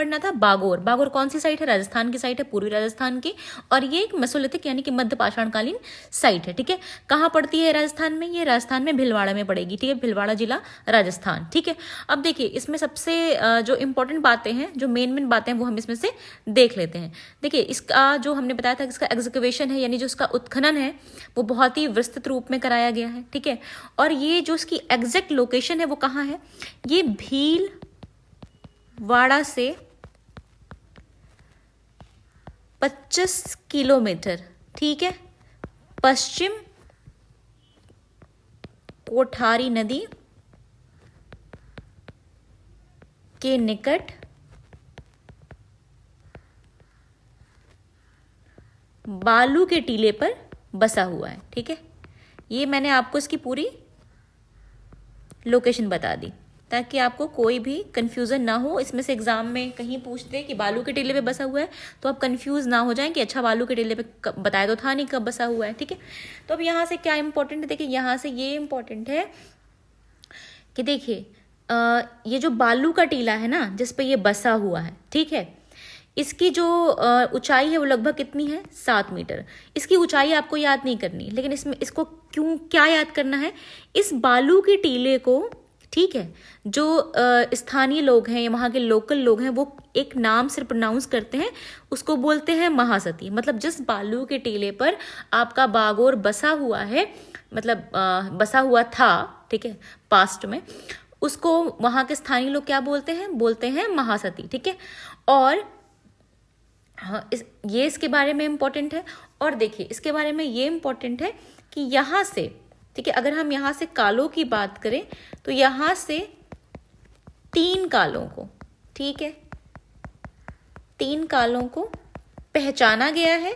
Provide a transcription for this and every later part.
पढ़ना था बागोर। बागोर कौन सी साइट है? राजस्थान की साइट है, पूर्वी राजस्थान की, और ये एक मेसोलिथिक यानी कि मध्य पाषाणकालीन साइट है। ठीक है, कहाँ पड़ती है राजस्थान में? ये राजस्थान में भीलवाड़ा में पड़ेगी। ठीक है, भीलवाड़ा जिला राजस्थान। ठीक है, अब देखिए इसमें सबसे जो इंपॉर्टेंट बातें हैं, जो मेन बातें हैं, वो हम इसमें से देख लेते हैं। देखिए इसका जो हमने बताया था, इसका एग्जीक्यूशन है यानी जो इसका उत्खनन है वो बहुत ही विस्तृत रूप में कराया गया है। ठीक है, और ये जो इसकी एग्जैक्ट लोकेशन है वो कहाँ है? ये भीलवाड़ा से 25 किलोमीटर, ठीक है, पश्चिम कोठारी नदी के निकट बालू के टीले पर बसा हुआ है। ठीक है, ये मैंने आपको इसकी पूरी लोकेशन बता दी ताकि आपको कोई भी कंफ्यूजन ना हो। इसमें से एग्जाम में कहीं पूछ दे कि बालू के टीले पे बसा हुआ है तो आप कंफ्यूज ना हो जाएं कि अच्छा बालू के टीले पे बताया तो था नहीं कब बसा हुआ है। ठीक है, तो अब यहाँ से क्या इंपॉर्टेंट है? देखिए यहाँ से ये इंपॉर्टेंट है कि देखिए ये जो बालू का टीला है ना जिस पे ये बसा हुआ है, ठीक है, इसकी जो ऊंचाई है वो लगभग कितनी है? 7 मीटर। इसकी ऊंचाई आपको याद नहीं करनी, लेकिन इसमें इसको क्या याद करना है? इस बालू के टीले को, ठीक है, जो स्थानीय लोग हैं या वहाँ के लोकल लोग हैं वो एक नाम से प्रोनाउंस करते हैं, उसको बोलते हैं महासती। मतलब जिस बालू के टीले पर आपका बागोर बसा हुआ है, मतलब बसा हुआ था, ठीक है, पास्ट में, उसको वहाँ के स्थानीय लोग क्या बोलते हैं? बोलते हैं महासती। ठीक है, और हाँ ये इसके बारे में इम्पोर्टेंट है। और देखिए इसके बारे में ये इम्पोर्टेंट है कि यहाँ से, ठीक है, अगर हम यहाँ से कालों की बात करें तो यहाँ से 3 कालों को, ठीक है, 3 कालों को पहचाना गया है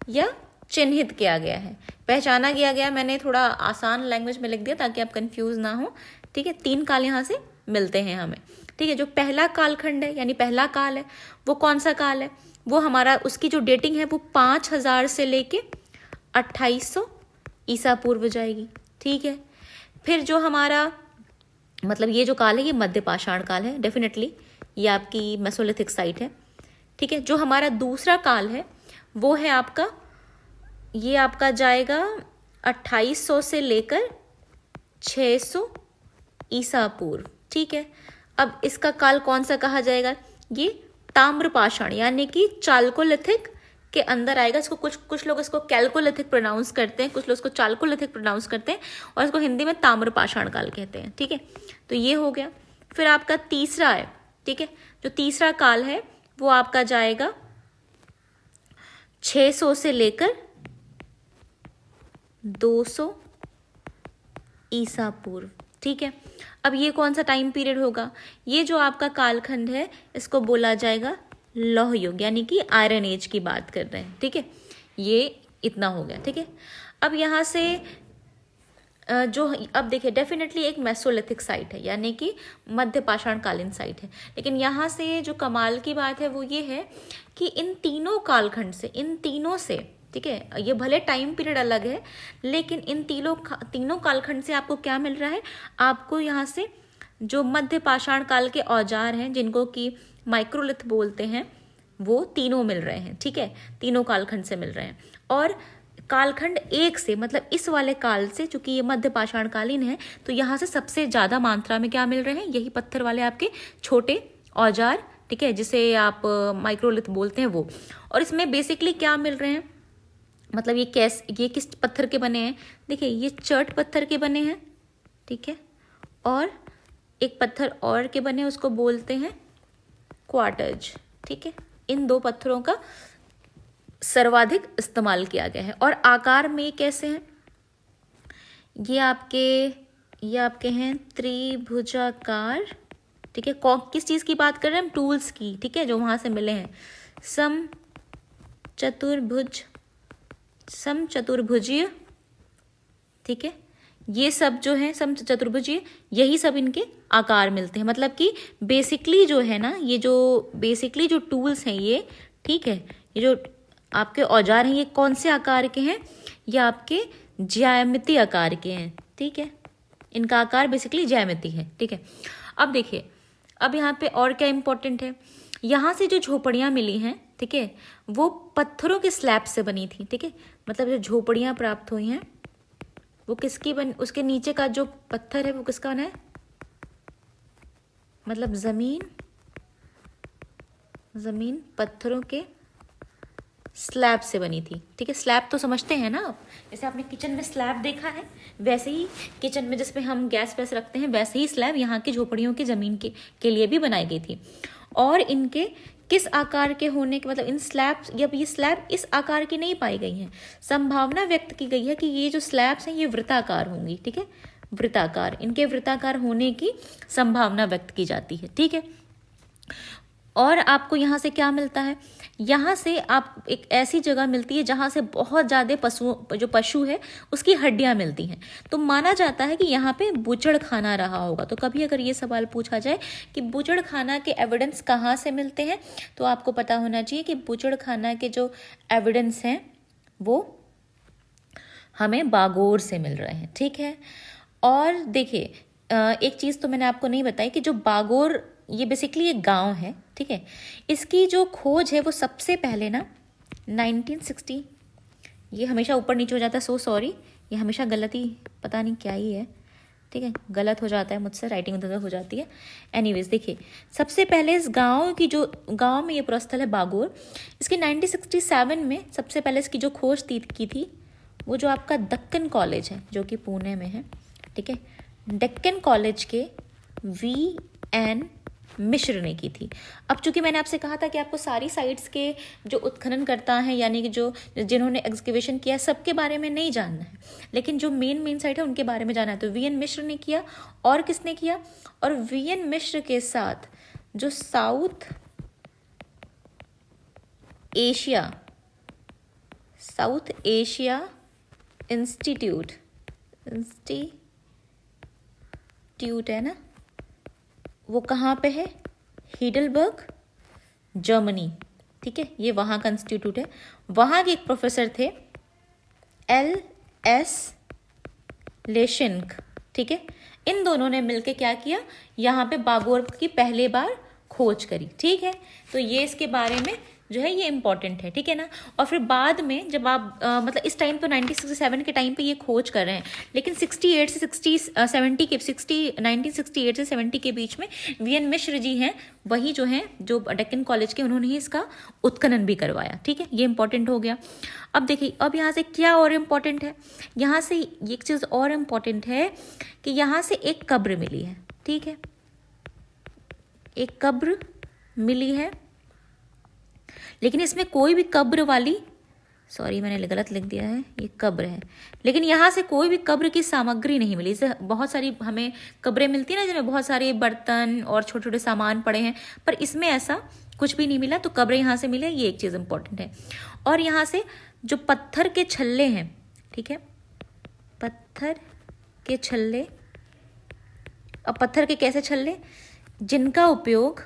या चिन्हित किया गया है। पहचाना गया मैंने थोड़ा आसान लैंग्वेज में लिख दिया ताकि आप कंफ्यूज ना हो। ठीक है, 3 काल यहाँ से मिलते हैं हमें। ठीक है, जो पहला कालखंड है यानी पहला काल है वो कौन सा काल है? वो हमारा, उसकी जो डेटिंग है वो 5000 से लेके 2800 ईसा पूर्व जाएगी। ठीक है, फिर जो हमारा मतलब ये जो काल है ये मध्य पाषाण काल है, डेफिनेटली ये आपकी मेसोलिथिक साइट है। ठीक है, जो हमारा दूसरा काल है वो है आपका, ये आपका जाएगा 2800 से लेकर 600 ईसा पूर्व। ठीक है, अब इसका काल कौन सा कहा जाएगा? ये ताम्रपाषाण यानी कि चाल्कोलिथिक के अंदर आएगा। इसको कुछ लोग इसको कैल्कोलिथिक प्रोनाउंस करते हैं, कुछ लोग इसको चाल्कोलिथिक प्रोनाउंस करते हैं, और इसको हिंदी में ताम्रपाषाण काल कहते हैं। ठीक है, तो ये हो गया। फिर आपका तीसरा है, ठीक है, जो तीसरा काल है वो आपका जाएगा 600 से लेकर 200 ईसा पूर्व। ठीक है, अब ये कौन सा टाइम पीरियड होगा? ये जो आपका कालखंड है इसको बोला जाएगा लौह युग यानी कि आयरन एज की बात कर रहे हैं। ठीक है, ये इतना हो गया। ठीक है, अब यहाँ से जो अब देखिए डेफिनेटली एक मेसोलिथिक साइट है यानी कि मध्य पाषाण कालीन साइट है, लेकिन यहाँ से जो कमाल की बात है वो ये है कि इन तीनों कालखंड से, इन तीनों से, ठीक है, ये भले टाइम पीरियड अलग है लेकिन इन तीनों कालखंड से आपको क्या मिल रहा है? आपको यहाँ से जो मध्य पाषाण काल के औजार हैं जिनको कि माइक्रोलिथ बोलते हैं वो तीनों मिल रहे हैं। ठीक है, तीनों कालखंड से मिल रहे हैं। और कालखंड 1 से मतलब इस वाले काल से, चूंकि ये मध्य पाषाण कालीन है तो यहाँ से सबसे ज्यादा मात्रा में क्या मिल रहे हैं? यही पत्थर वाले आपके छोटे औजार, ठीक है, जिसे आप माइक्रोलिथ बोलते हैं वो। और इसमें बेसिकली क्या मिल रहे हैं? मतलब ये किस पत्थर के बने हैं? देखिए ये चर्ट पत्थर के बने हैं, ठीक है, और एक पत्थर और के बने उसको बोलते हैं क्वार्टज। ठीक है, इन 2 पत्थरों का सर्वाधिक इस्तेमाल किया गया है। और आकार में कैसे हैं? ये आपके हैं त्रिभुजाकार। ठीक है, किस चीज की बात कर रहे हैं हम? टूल्स की। ठीक है, जो वहां से मिले हैं, समचतुर्भुजीय। ठीक है, ये सब जो है समचतुर्भुजीय, यही सब इनके आकार मिलते हैं। मतलब कि बेसिकली जो है ना, ये जो बेसिकली जो टूल्स हैं ये, ठीक है, ये जो आपके औजार हैं ये कौन से आकार के हैं? ये आपके ज्यामिति आकार के हैं। ठीक है, इनका आकार बेसिकली ज्यामिति है। ठीक है, अब देखिए अब यहाँ पे और क्या इम्पोर्टेंट है, यहाँ से जो झोपड़ियाँ मिली हैं, ठीक है, वो पत्थरों के स्लैब से बनी थी, ठीक है। मतलब जो झोपड़ियाँ प्राप्त हुई हैं वो किसकी उसके नीचे का जो पत्थर है वो किसका बना है, मतलब जमीन पत्थरों के स्लैब से बनी थी, ठीक है। स्लैब तो समझते हैं ना आप, जैसे आपने किचन में स्लैब देखा है, वैसे ही किचन में जिसमें हम गैस वैस रखते हैं, वैसे ही स्लैब यहाँ की झोपड़ियों की जमीन के लिए भी बनाई गई थी। और इनके किस आकार के होने के, मतलब इन स्लैब, या ये स्लैब इस आकार की नहीं पाई गई हैं, संभावना व्यक्त की गई है कि ये जो स्लैब्स हैं ये वृत्ताकार होंगी, ठीक है, वृत्ताकार, इनके वृत्ताकार होने की संभावना व्यक्त की जाती है, ठीक है। और आपको यहाँ से क्या मिलता है, यहाँ से आप एक ऐसी जगह मिलती है जहाँ से बहुत ज़्यादा पशु है उसकी हड्डियाँ मिलती हैं। तो माना जाता है कि यहाँ पे बूचड़ खाना रहा होगा। तो कभी अगर ये सवाल पूछा जाए कि बूचड़ खाना के एविडेंस कहाँ से मिलते हैं, तो आपको पता होना चाहिए कि बूचड़ खाना के जो एविडेंस हैं वो हमें बागोर से मिल रहे हैं, ठीक है। और देखिए एक चीज़ तो मैंने आपको नहीं बताई कि जो बागोर, ये बेसिकली एक गांव है, ठीक है। इसकी जो खोज है वो सबसे पहले ना 1960, ये हमेशा ऊपर नीचे हो जाता है, सो सॉरी, ये हमेशा गलती, पता नहीं क्या ही है, ठीक है, गलत हो जाता है मुझसे, राइटिंग उधर हो जाती है। एनीवेज देखिए, सबसे पहले इस गांव की, जो गांव में ये प्रस्थल है बागोर, इसकी 1967 में सबसे पहले इसकी जो खोज की थी वो जो आपका दक्कन कॉलेज है जो कि पुणे में है, ठीक है, डेक्कन कॉलेज के VN मिश्र ने की थी। अब चूंकि मैंने आपसे कहा था कि आपको सारी साइट्स के जो उत्खनन करता है, यानी कि जो जिन्होंने एक्सकेवेशन किया, सबके बारे में नहीं जानना है, लेकिन जो मेन साइट है उनके बारे में जानना है। तो VN मिश्र ने किया, और किसने किया, और VN मिश्र के साथ जो साउथ एशिया इंस्टीट्यूट है ना, वो कहाँ पे है, हीडलबर्ग जर्मनी, ठीक है, ये वहाँ का इंस्टीट्यूट है। वहाँ के एक प्रोफेसर थे LS लेशेंक, ठीक है। इन दोनों ने मिलकर क्या किया, यहाँ पे बागोर की पहले बार खोज करी, ठीक है। तो ये इसके बारे में जो है ये इंपॉर्टेंट है, ठीक है ना। और फिर बाद में जब आप मतलब इस टाइम तो 1967 के टाइम पे ये खोज कर रहे हैं, लेकिन 1968 से 70 के बीच में VN मिश्र जी हैं, वही जो हैं जो डेक्कन कॉलेज के, उन्होंने ही इसका उत्खनन भी करवाया, ठीक है, ये इंपॉर्टेंट हो गया। अब देखिए, अब यहाँ से क्या और इम्पॉर्टेंट है, यहाँ से एक चीज़ और इम्पॉर्टेंट है कि यहाँ से एक कब्र मिली है, ठीक है, एक कब्र मिली है, लेकिन इसमें कोई भी कब्र वाली, सॉरी मैंने गलत लिख दिया है, ये कब्र है, लेकिन यहाँ से कोई भी कब्र की सामग्री नहीं मिली। जैसे बहुत सारी हमें कब्रें मिलती है ना, जिनमें बहुत सारे बर्तन और छोटे छोटे सामान पड़े हैं, पर इसमें ऐसा कुछ भी नहीं मिला। तो कब्रें यहाँ से मिले, ये एक चीज़ इंपॉर्टेंट है। और यहाँ से जो पत्थर के छल्ले हैं, ठीक है, पत्थर के छल्ले, अब पत्थर के कैसे छल्ले, जिनका उपयोग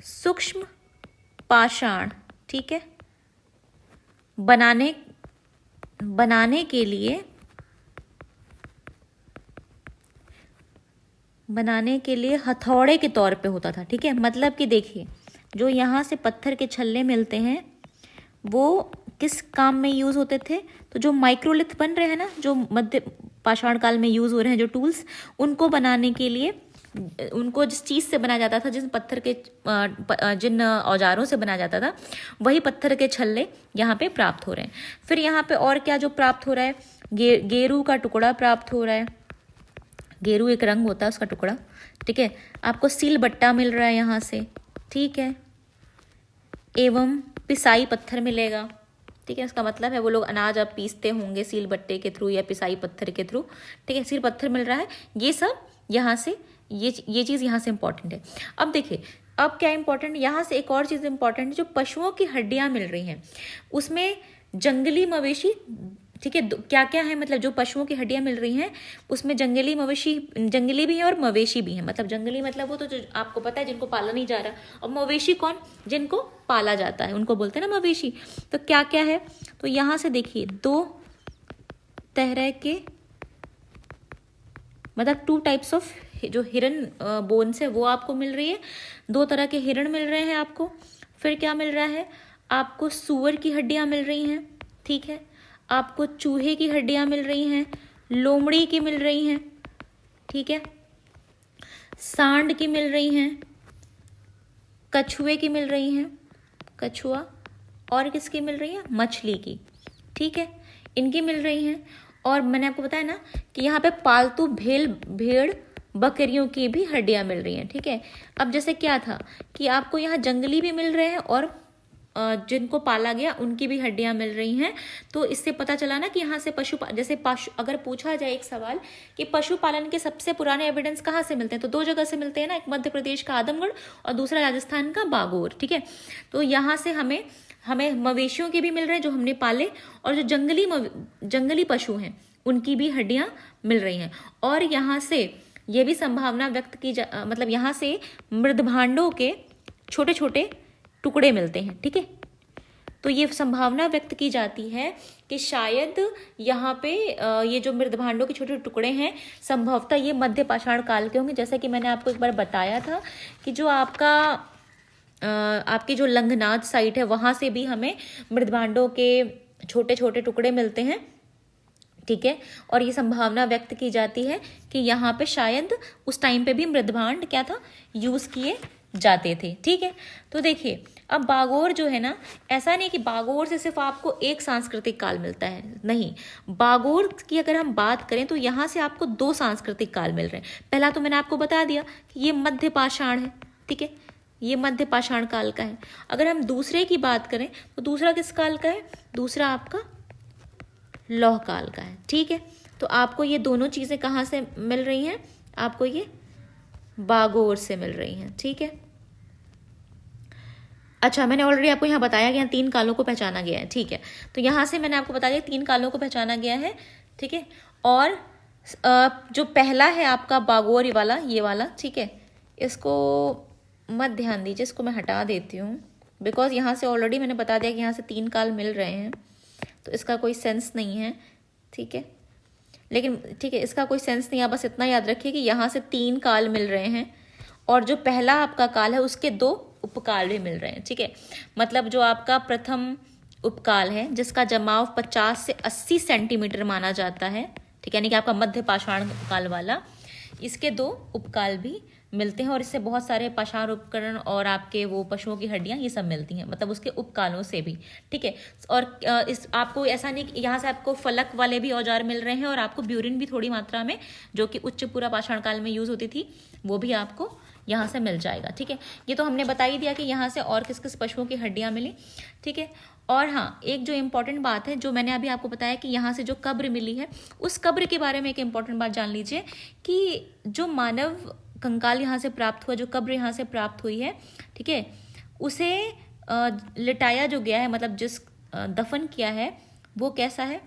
सूक्ष्म पाषाण, ठीक है, बनाने के लिए हथौड़े के तौर पे होता था, ठीक है। मतलब कि देखिए, जो यहाँ से पत्थर के छल्ले मिलते हैं वो किस काम में यूज़ होते थे, तो जो माइक्रोलिथ बन रहे हैं ना, जो मध्य पाषाण काल में यूज़ हो रहे हैं जो टूल्स, उनको बनाने के लिए, उनको जिस चीज़ से बनाया जाता था, जिस पत्थर के जिन औजारों से बनाया जाता था, वही पत्थर के छल्ले यहाँ पे प्राप्त हो रहे हैं। फिर यहाँ पे और क्या जो प्राप्त हो रहा है, गेरू का टुकड़ा प्राप्त हो रहा है, गेरू एक रंग होता है उसका टुकड़ा, ठीक है। आपको सील बट्टा मिल रहा है यहाँ से, ठीक है, एवं पिसाई पत्थर मिलेगा, ठीक है। इसका मतलब है वो लोग अनाज अब पीसते होंगे सील बट्टे के थ्रू या पिसाई पत्थर के थ्रू, ठीक है, सील पत्थर मिल रहा है। ये सब यहाँ से, ये चीज़ यहाँ से इंपॉर्टेंट है। अब देखिए, अब क्या इंपॉर्टेंट, यहाँ से एक और चीज़ इंपॉर्टेंट है, जो पशुओं की हड्डियाँ मिल रही हैं उसमें जंगली मवेशी, ठीक है, क्या क्या है, मतलब जो पशुओं की हड्डियाँ मिल रही हैं उसमें जंगली भी हैं और मवेशी भी हैं। मतलब जंगली मतलब वो तो जो आपको पता है जिनको पाला नहीं जा रहा, और मवेशी कौन, जिनको पाला जाता है, उनको बोलते हैं ना मवेशी। तो क्या क्या है, तो यहाँ से देखिए, 2 तरह के मतलब 2 टाइप्स ऑफ जो हिरन बोन्स है वो आपको मिल रही है, 2 तरह के हिरण मिल रहे हैं आपको। फिर क्या मिल रहा है आपको, सूअर की हड्डियां मिल रही हैं, ठीक है, आपको चूहे की हड्डियां मिल रही हैं, लोमड़ी की मिल रही हैं, ठीक है, सांड की मिल रही हैं, कछुए की मिल रही हैं, कछुआ, और किसकी मिल रही है, मछली की, ठीक है, इनकी मिल रही हैं। और मैंने आपको बताया ना कि यहाँ पे पालतू भेड़ बकरियों की भी हड्डियां मिल रही हैं, ठीक है। अब जैसे क्या था कि आपको यहाँ जंगली भी मिल रहे हैं और जिनको पाला गया उनकी भी हड्डियां मिल रही हैं। तो इससे पता चला ना कि यहाँ से पशु अगर पूछा जाए एक सवाल कि पशुपालन के सबसे पुराने एविडेंस कहाँ से मिलते हैं, तो 2 जगह से मिलते हैं ना, एक मध्य प्रदेश का आदमगढ़ और दूसरा राजस्थान का बागोर, ठीक है। तो यहाँ से हमें मवेशियों के भी मिल रहे हैं जो हमने पाले, और जो जंगली पशु हैं उनकी भी हड्डियां मिल रही हैं। और यहाँ से ये भी संभावना व्यक्त की मतलब यहाँ से मृदभांडों के छोटे छोटे टुकड़े मिलते हैं, ठीक है। तो ये संभावना व्यक्त की जाती है कि शायद यहाँ पे ये जो मृदभांडों के छोटे टुकड़े हैं संभवतः ये मध्य पाषाण काल के होंगे। जैसे कि मैंने आपको एक बार बताया था कि जो आपकी जो लंगनाथ साइट है वहां से भी हमें मृदभांडों के छोटे छोटे टुकड़े मिलते हैं, ठीक है। और ये संभावना व्यक्त की जाती है कि यहाँ पे शायद उस टाइम पे भी मृदभांड क्या था, यूज किए जाते थे, ठीक है। तो देखिए अब बागोर जो है ना, ऐसा नहीं कि बागोर से सिर्फ आपको एक सांस्कृतिक काल मिलता है, नहीं, बागोर की अगर हम बात करें तो यहाँ से आपको 2 सांस्कृतिक काल मिल रहे हैं। पहला तो मैंने आपको बता दिया कि ये मध्य पाषाण है, ठीक है, ये मध्य पाषाण काल का है। अगर हम दूसरे की बात करें तो दूसरा किस काल का है, दूसरा आपका लौह काल का है, ठीक है। तो आपको ये दोनों चीजें कहाँ से मिल रही हैं, आपको ये बागोर से मिल रही हैं, ठीक है। अच्छा, मैंने ऑलरेडी आपको यहाँ बताया कि यहाँ 3 कालों को पहचाना गया है, ठीक है। तो यहाँ से मैंने आपको बता दिया 3 कालों को पहचाना गया है, ठीक है। और जो पहला है आपका बागोर वाला, ये वाला, ठीक है, इसको मत ध्यान दीजिए, इसको मैं हटा देती हूँ, बिकॉज यहाँ से ऑलरेडी मैंने बता दिया कि यहाँ से 3 काल मिल रहे हैं, तो इसका कोई सेंस नहीं है, ठीक है। लेकिन ठीक है, इसका कोई सेंस नहीं है, बस इतना याद रखिए कि यहाँ से 3 काल मिल रहे हैं और जो पहला आपका काल है उसके 2 उपकाल भी मिल रहे हैं, ठीक है। मतलब जो आपका प्रथम उपकाल है जिसका जमाव 50 से 80 सेंटीमीटर माना जाता है, ठीक है, यानी कि आपका मध्य पाषाण काल वाला, इसके 2 उपकाल भी मिलते हैं और इससे बहुत सारे पाषाण उपकरण और आपके वो पशुओं की हड्डियां ये सब मिलती हैं, मतलब उसके उपकालों से भी, ठीक है। और इस आपको ऐसा नहीं कि यहाँ से आपको फलक वाले भी औजार मिल रहे हैं और आपको ब्यूरिन भी थोड़ी मात्रा में, जो कि उच्च पूरा पाषाण काल में यूज होती थी, वो भी आपको यहाँ से मिल जाएगा, ठीक है। ये तो हमने बता ही दिया कि यहाँ से और किस किस पशुओं की हड्डियां मिली, ठीक है। और हाँ, एक जो इम्पोर्टेंट बात है जो मैंने अभी आपको बताया कि यहाँ से जो कब्र मिली है, उस कब्र के बारे में एक इम्पोर्टेंट बात जान लीजिए कि जो मानव कंकाल यहाँ से प्राप्त हुआ, जो कब्र यहाँ से प्राप्त हुई है, ठीक है, उसे लिटाया जो गया है, मतलब जिस दफन किया है वो कैसा है,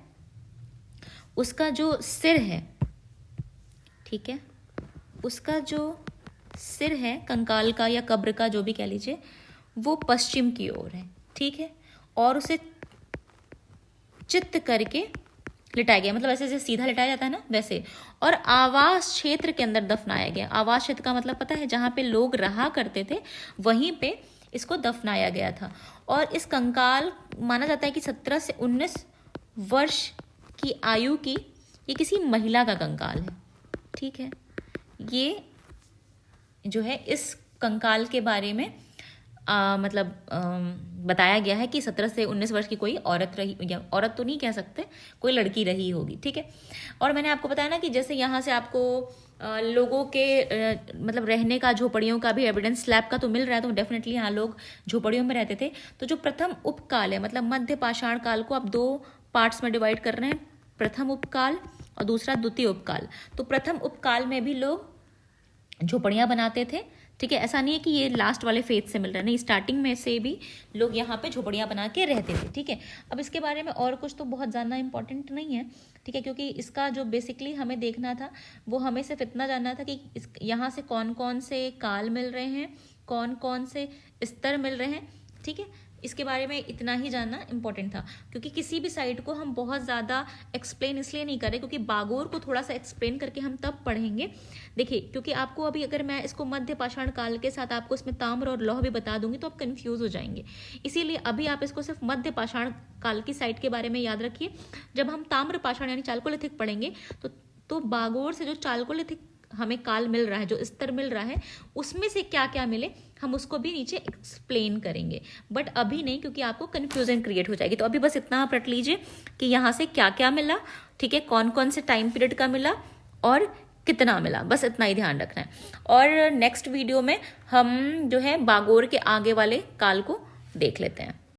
उसका जो सिर है, ठीक है, उसका जो सिर है कंकाल का या कब्र का, जो भी कह लीजिए, वो पश्चिम की ओर है, ठीक है, और उसे चित्त करके लिटाया गया, मतलब ऐसे जैसे सीधा लिटाया जाता है ना वैसे, और आवास क्षेत्र के अंदर दफनाया गया। आवास क्षेत्र का मतलब पता है, जहाँ पे लोग रहा करते थे वहीं पे इसको दफनाया गया था। और इस कंकाल माना जाता है कि 17 से 19 वर्ष की आयु की ये किसी महिला का कंकाल है, ठीक है। ये जो है इस कंकाल के बारे में बताया गया है कि 17 से 19 वर्ष की कोई औरत रही, या औरत तो नहीं कह सकते, कोई लड़की रही होगी, ठीक है। और मैंने आपको बताया ना कि जैसे यहाँ से आपको लोगों के मतलब रहने का, झोपड़ियों का भी एविडेंस स्लैब का तो मिल रहा है, तो डेफिनेटली यहाँ लोग झोपड़ियों में रहते थे। तो जो प्रथम उपकाल है, मतलब मध्य पाषाण काल को आप 2 पार्ट्स में डिवाइड कर रहे हैं, प्रथम उपकाल और दूसरा द्वितीय उपकाल। तो प्रथम उपकाल में भी लोग झोपड़ियाँ बनाते थे, ठीक है। ऐसा नहीं है कि ये लास्ट वाले फेज से मिल रहा है, नहीं, स्टार्टिंग में से भी लोग यहाँ पे झोपड़ियाँ बना के रहते थे, ठीक है। अब इसके बारे में और कुछ तो बहुत ज़्यादा इंपॉर्टेंट नहीं है, ठीक है, क्योंकि इसका जो बेसिकली हमें देखना था वो हमें सिर्फ इतना जानना था कि यहाँ से कौन कौन से काल मिल रहे हैं, कौन कौन से स्तर मिल रहे हैं, ठीक है। इसके बारे में इतना ही जानना इंपॉर्टेंट था, क्योंकि किसी भी साइड को हम बहुत ज़्यादा एक्सप्लेन इसलिए नहीं करें क्योंकि बागोर को थोड़ा सा एक्सप्लेन करके हम तब पढ़ेंगे। देखिए, क्योंकि आपको अभी अगर मैं इसको मध्य पाषाण काल के साथ आपको इसमें ताम्र और लौह भी बता दूंगी तो आप कन्फ्यूज हो जाएंगे। इसीलिए अभी आप इसको सिर्फ मध्य पाषाण काल की साइड के बारे में याद रखिए। जब हम ताम्र पाषाण यानी चालकोलिथिक पढ़ेंगे तो बागोर से जो चालकोलिथिक हमें काल मिल रहा है, जो स्तर मिल रहा है, उसमें से क्या क्या मिले हम उसको भी नीचे एक्सप्लेन करेंगे, बट अभी नहीं, क्योंकि आपको कन्फ्यूजन क्रिएट हो जाएगी। तो अभी बस इतना आप रट लीजिए कि यहाँ से क्या क्या मिला, ठीक है, कौन कौन से टाइम पीरियड का मिला और कितना मिला, बस इतना ही ध्यान रखना है। और नेक्स्ट वीडियो में हम जो है बागोर के आगे वाले काल को देख लेते हैं।